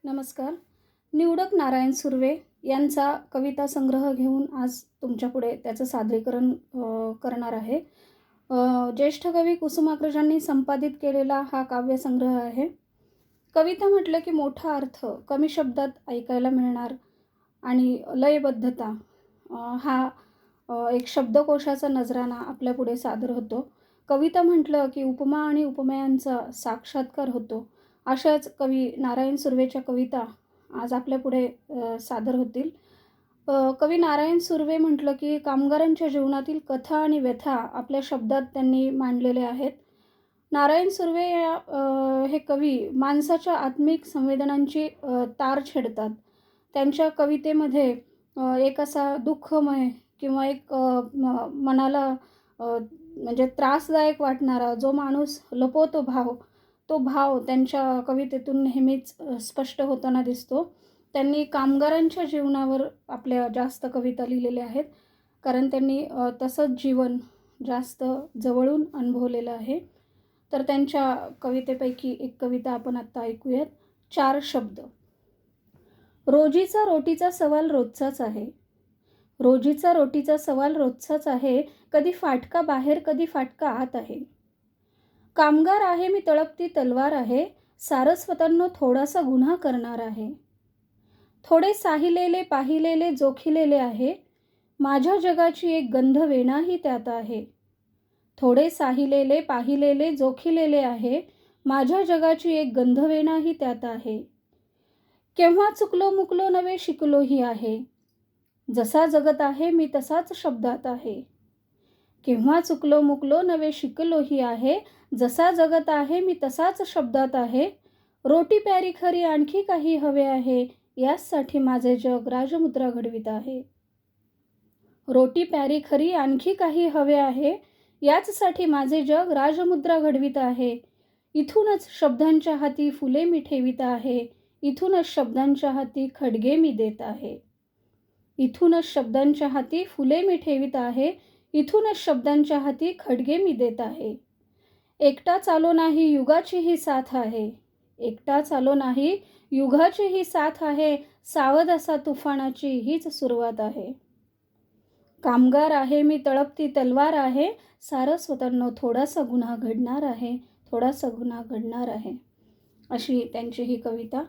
नमस्कार. निवडक नारायण सुर्वे यांचा कविता संग्रह घेऊन आज तुमच्यापुढे त्याचं सादरीकरण करणार आहे. ज्येष्ठ कवी कुसुमाग्रजांनी संपादित केलेला हा काव्यसंग्रह आहे. कविता म्हटलं की मोठा अर्थ कमी शब्दात ऐकायला मिळणार आणि लयबद्धता हा एक शब्दकोशाचा नजराणा आपल्यापुढे सादर होतो. कविता म्हटलं की उपमा आणि उपमेयांचा साक्षात्कार होतो. अशाच कवी नारायण सुर्वेच्या कविता आज आपल्यापुढे सादर होतील. कवी नारायण सुर्वे म्हटलं की कामगारांच्या जीवनातील कथा आणि व्यथा आपल्या शब्दात त्यांनी मांडलेल्या आहेत. नारायण सुर्वे हे कवी माणसाच्या आत्मिक संवेदनांची तार छेडतात. त्यांच्या कवितेमध्ये एक असा दुःखमय किंवा एक मनाला म्हणजे त्रासदायक वाटणारा जो माणूस लपवतो भाव, तो भाव त्यांच्या कवितेतून नेहमीच स्पष्ट होताना दिसतो. त्यांनी कामगारांच्या जीवनावर आपल्या जास्त कविता लिहिलेल्या आहेत, कारण त्यांनी तसंच जीवन जास्त जवळून अनुभवलेलं आहे. तर त्यांच्या कवितेपैकी एक कविता आपण आत्ता ऐकूयात. 4 शब्द. रोजीचा रोटीचा सवाल रोजचाच आहे. रोजीचा रोटीचा सवाल रोजचाच आहे. कधी फाटका बाहेर, कधी फाटका आत आहे. कामगार आहे मी तळपती तलवार आहे. सारस्वतांनो थोडासा गुन्हा करणार आहे. थोडे साहिलेले पाहिलेले जोखिलेले आहे. माझ्या जगाची एक गंधवेणाही त्यात आहे. थोडे साहिलेले पाहिलेले जोखिलेले आहे. माझ्या जगाची एक गंधवेणाही त्यात आहे. केव्हा चुकलो मुकलो नवे शिकलोही आहे. जसा जगत आहे मी तसाच शब्दात आहे. केव्हा चुकलो मुकलो नवे शिकलोही आहे. जसा जगत आहे मी तसाच शब्दात आहे. रोटी प्यारी खरी आणखी काही हवे आहे. याचसाठी माझे जग राजमुद्रा घडवित आहे. रोटी प्यारी खरी आणखी काही हवे आहे. याचसाठी माझे जग राजमुद्रा घडवित आहे. इथूनच शब्दांच्या हाती फुले मी ठेवित आहे. इथूनच शब्दांच्या हाती खडगे मी देत आहे. इथूनच शब्दांच्या हाती फुले मी ठेवित आहे. इथूनच शब्दांच्या हाती खडगे मी देत आहे. एकटा चालो नाही युगाची ही साथ आहे. एकटा चालो नाही युगाची ही साथ आहे. सावध असा तुफानाची हीच सुरुवात आहे. कामगार आहे मी तळपती तलवार आहे. सारस्वतांनो थोडासा गुन्हा घडणार आहे. थोडासा गुन्हा घडणार आहे. अशी त्यांची ही कविता.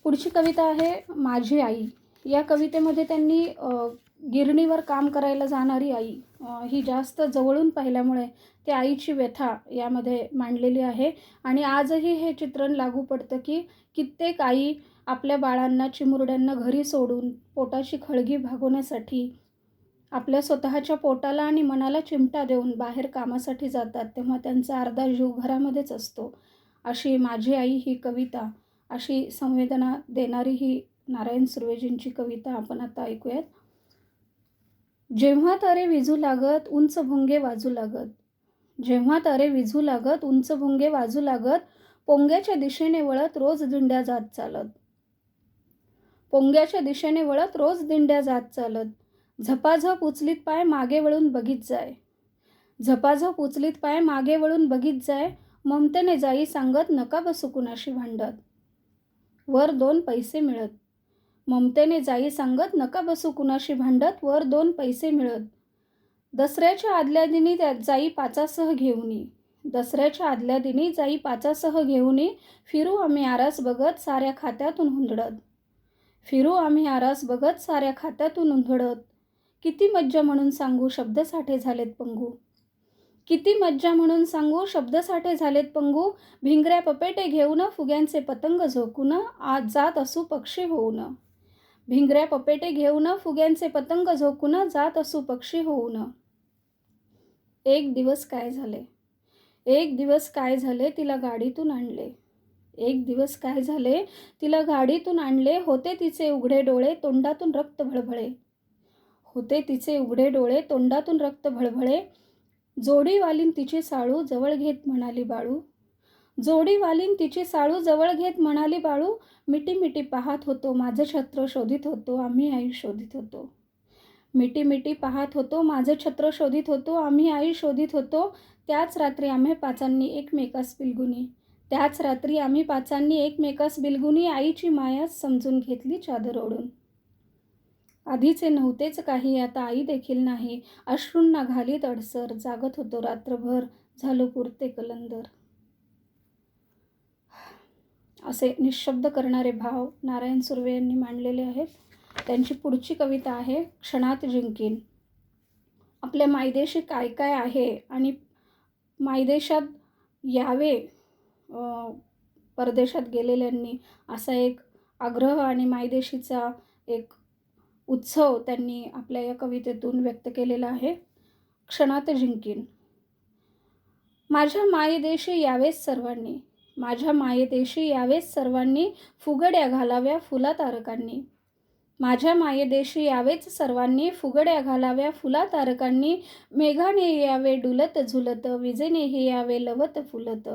पुढची कविता आहे माझी आई. या कवितेमध्ये त्यांनी गिरणीवर काम करायला जाणारी आई ही जास्त जवळून पाहिल्यामुळे त्या आईची व्यथा यामध्ये मांडलेली आहे. आणि आजही हे चित्रण लागू पडतं की कित्येक आई आपल्या बाळांना चिमुरड्यांना घरी सोडून पोटाची खळगी भागवण्यासाठी आपल्या स्वतःच्या पोटाला आणि मनाला चिमटा देऊन बाहेर कामासाठी जातात, तेव्हा त्यांचा अर्धा जीव घरामध्येच असतो. अशी माझी आई ही कविता, अशी संवेदना देणारी ही नारायण सुर्वेजींची कविता आपण आता ऐकूयात. जेव्हा तारे विझू लागत उंच भुंगे वाजू लागत. जेव्हा तारे विझू लागत उंच भुंगे वाजू लागत. पोंग्याच्या दिशेने वळत रोज दिंड्या जात चालत. पोंग्याच्या दिशेने वळत रोज दिंड्या जात चालत. झपाझप उचलीत पाय मागे वळून बघित जाय. झपाझप उचलीत पाय मागे वळून बघित जाय. ममतेने जाई सांगत नका बसू कुणाशी भांडत. वर 2 पैसे मिळत. ममतेने जाई सांगत नका बसू कुणाशी भांडत. वर 2 पैसे मिळत. दसऱ्याच्या आदल्या दिनी जाई पाचासह घेऊनी. दसऱ्याच्या आदल्या दिनी जाई पाचासह घेऊनी. फिरू आम्ही आरास बघत साऱ्या खात्यातून हुंदडत. फिरू आम्ही आरास बघत साऱ्या खात्यातून हुंदडत. किती मज्जा म्हणून सांगू शब्दसाठे झालेत पंगू. किती मज्जा म्हणून सांगू शब्दसाठे झालेत पंगू. भिंगऱ्या पपेटे घेऊन फुग्यांचे पतंग झोकून आज जात असू पक्षी होऊन. भिंगऱ्या पपेटे घेऊन फुग्यांचे पतंग झोकून जात असू पक्षी होऊन. एक दिवस काय झाले. एक दिवस काय झाले तिला गाडीतून आणले. एक दिवस काय झाले तिला गाडीतून आणले. होते तिचे उघडे डोळे तोंडातून रक्त भळभळे. होते तिचे उघडे डोळे तोंडातून रक्त भळभळे. जोडीवालीन तिची साळू जवळ घेत म्हणाली बाळू. जोडीवालीन तिची साळू जवळ घेत म्हणाली बाळू. मिटी मिटी पाहत होतो माझे छत्र शोधित होतो आम्ही आई शोधित होतो. मिटी मिटी पाहत होतो माझे छत्र शोधित होतो आम्ही आई शोधित होतो. त्याच रात्री आम्ही पाचांनी एकमेकास पिलगुनी. त्याच रात्री आम्ही पाचांनी एकमेकास बिलगुनी आईची माया समजून घेतली चादर ओढून. आधीचे नव्हतेच काही, आता आई देखील नाही. अश्रूंना घालीत अडसर, जागत होतो रात्रभर, झालो पुरते कलंदर. असे निःशब्द करणारे भाव नारायण सुर्वे यांनी मांडलेले आहेत. त्यांची पुढची कविता आहे क्षणात जिंकीन. आपल्या मायदेशी काय काय आहे आणि मायदेशात यावे परदेशात गेलेल्यांनी असा एक आग्रह आणि मायदेशीचा एक उत्सव त्यांनी आपल्या या कवितेतून व्यक्त केलेला आहे. क्षणात जिंकीन. माझ्या मायदेशी यावेच सर्वांनी, माझ्या मायदेशी यावेच सर्वांनी, फुगड्या घालाव्या फुला तारकांनी. माझ्या मायदेशी यावेच सर्वांनी, फुगड्या घालाव्या फुला तारकांनी. मेघाने यावे डुलत झुलत, विजेनेही यावे लवत फुलत.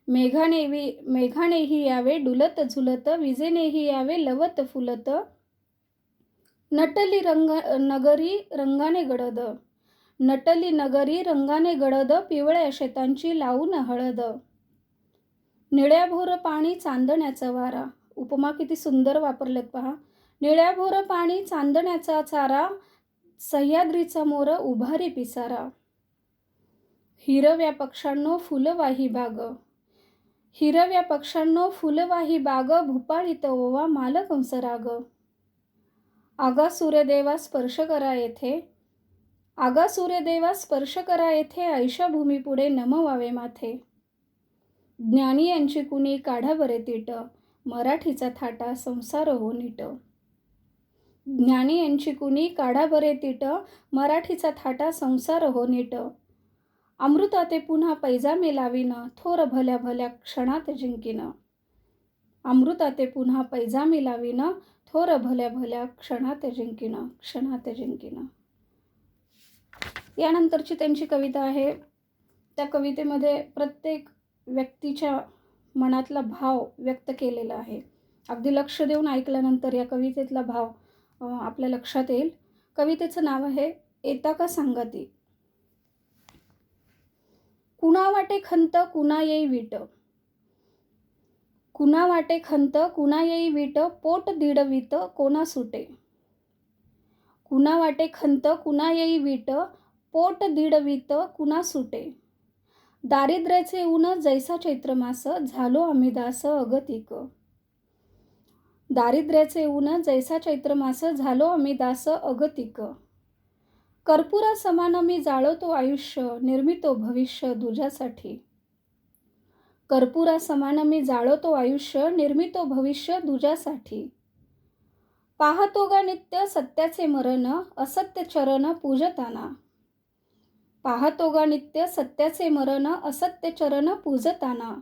मेघानेही यावे डुलत झुलत, विजेनेही यावे लवत फुलत. नटली नगरी रंगाने गडद, नटली नगरी रंगाने गडद, पिवळ्या शेतांची लावून हळद. निळ्याभोर पाणी चांदण्याचा वारा. उपमा किती सुंदर वापरलेत पहा. निळ्याभोर पाणी चांदण्याचा चारा, सह्याद्रीचा मोर उभारी पिसारा. हिरव्या पक्ष्यांनो फुलवाही बाग, हिरव्या पक्ष्यांनो फुलवाही बाग, भूपाळीत ओवा मालकंस राग. आगा सूर्यदेवा स्पर्श करा येथे, आगा सूर्यदेवा स्पर्श करा येथे, ऐशा भूमीपुढे नमवावे माथे. ज्ञानी यांची कुणी काढा बरे तीट, मराठीचा थाटा संसार हो नीट. ज्ञानी यांची कुणी काढा बरे तीट, मराठीचा थाटा संसार हो नीट. अमृता ते पुन्हा पैजामे लावीन, थोर भल्या भल्या क्षणात जिंकीन. अमृता ते पुन्हा पैजामे लावीन, थोर भल्या भल्या क्षणात जिंकीन, क्षणात जिंकीन. यानंतरची त्यांची कविता आहे. त्या कवितेमध्ये प्रत्येक व्यक्तीच्या मनातला भाव व्यक्त केलेला आहे. अगदी लक्ष देऊन ऐकल्यानंतर या कवितेतला भाव आपल्या लक्षात येईल. कवितेचं नाव आहे येता का सांगाती. कुणा वाटे खंत कुणा येई वीट, कुणा वाटे खंत कुणा येई वीट, पोट दीडवीत कोणा सुटे. कुणा वाटे खंत कुणा येई वीट, पोट दीडवीत कुणा सुटे. दारिद्र्याचे ऊन जैसा चैत्रमास, झालो आम्ही दास अगतिक. दारिद्र्याचे ऊन जैसा चैत्रमास, झालो आम्ही दास अगतिक. कर्पुरा समान मी जाळतो आयुष्य, निर्मितो भविष्य दुजासाठी. कर्पुरा समान मी जाळतो आयुष्य, निर्मितो भविष्य दुजासाठी. पाहतो गा नित्य सत्याचे मरण, असत्य चरण पूजताना. पाहतो गा नित्य सत्याचे मरण, असत्य चरण पूजताना.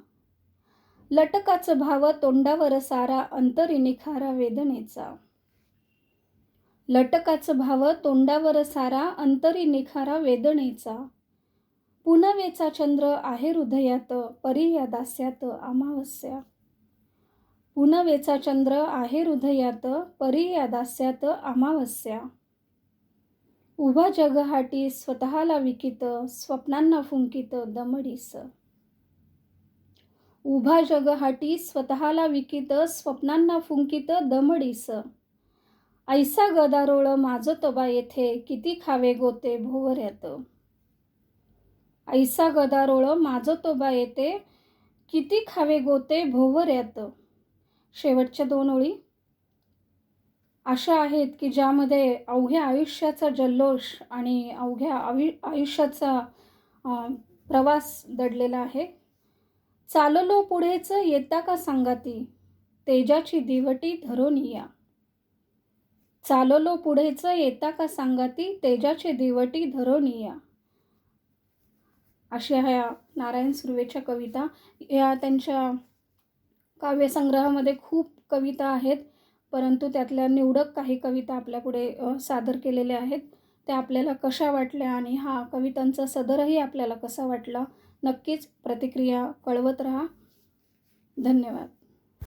लटकाच भाव तोंडावर सारा, अंतरी निखारा वेदनेचा. लटकाच भाव तोंडावर सारा, अंतरी निखारा वेदनेचा. पुनवेचा चंद्र आहे हृदयात, परी या दास्यात अमावस्या. पुनवेचा चंद्र आहे हृदयात, परी या दास्यात अमावस्या. उभा जगहाटी स्वतःला विकित, स्वप्नांना फुंकित दमडीस. उभा जगहाटी स्वतःला विकित, स्वप्नांना फुंकित दमडीस. ऐसा गदारोळ माजतोबा येथे, किती खावे गोते भोवऱ्यात. ऐसा गदारोळ माजतोबा येते, किती खावे गोते भोवऱ्यात. शेवटच्या 2 ओळी अशा आहेत की ज्यामध्ये अवघ्या आयुष्याचा जल्लोष आणि अवघ्या आयुष्याचा प्रवास दडलेला आहे. चाललो पुढेच येता का सांगाती, तेजाची दिवटी धरून या. चाललो पुढेच येता का सांगाती, तेजाची दिवटी धरून या. अशा ह्या नारायण सुर्वेच्या कविता. या त्यांच्या काव्यसंग्रहामध्ये खूप कविता आहेत, परंतु त्यातल्या निवडक काही कविता आपल्यापुढे सादर केलेल्या आहेत. त्या आपल्याला कशा वाटल्या आणि हा कवितांचा सदरही आपल्याला कसा वाटला, नक्कीच प्रतिक्रिया कळवत राहा. धन्यवाद.